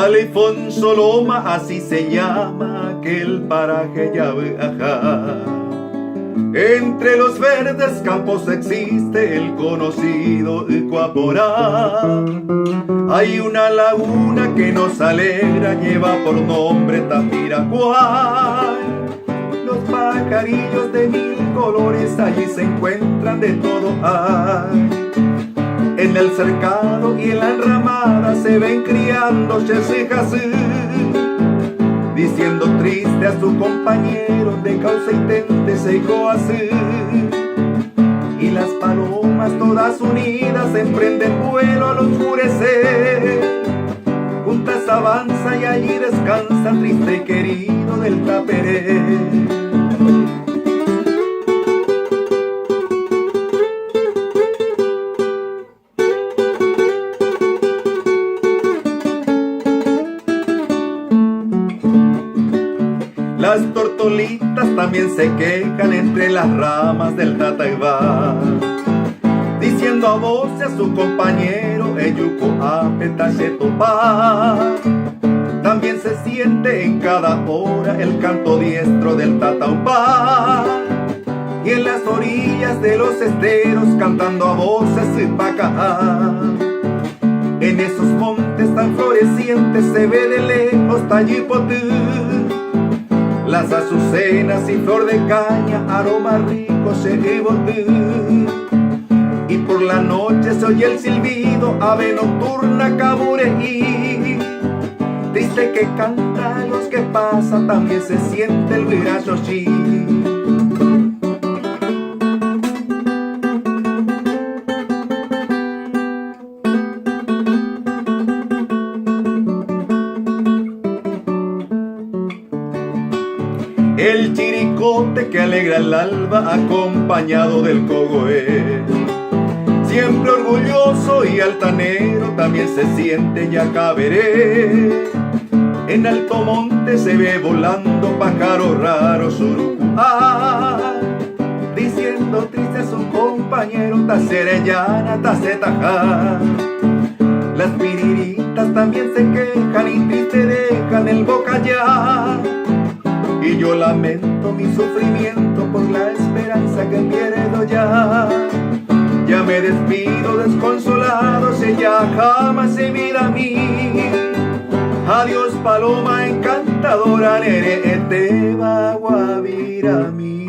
Alfonso Loma, así se llama aquel paraje Yabeajá. Entre los verdes campos existe el conocido Cuaporá. Hay una laguna que nos alegra, lleva por nombre Tapiracuay. Los pajarillos de mil colores allí se encuentran, de todo hay. En el cercado y en la enramada se ven criando chesejasí, diciendo triste a su compañero de causa y tente se así. Y las palomas todas unidas emprenden vuelo al oscurecer. Juntas avanza y allí descansa triste y querido del Taperé. Las tortolitas también se quejan entre las ramas del Tataibá, diciendo a voces a su compañero Eyuco Apetachetopá. También se siente en cada hora el canto diestro del Tataupá, y en las orillas de los esteros cantando a voces Pacá. En esos montes tan florecientes se ve de lejos Tallipotí, las azucenas y flor de caña, aroma rico se evotí. Y por la noche se oye el silbido, ave nocturna cabureí. Triste que canta a los que pasan, también se siente el virayoshi. El chiricote que alegra el alba acompañado del cogoé. Siempre orgulloso y altanero también se siente Yacaberé. En alto monte se ve volando pájaro raro surucuá, diciendo triste a su compañero Tacerellana, Tacetajá. Las piriritas también se quejan y triste dejan el bocallá. Y yo lamento mi sufrimiento por la esperanza que pierdo ya. Ya me despido desconsolado, si ya jamás se vida a mí. Adiós paloma encantadora, nere eteba guavirami.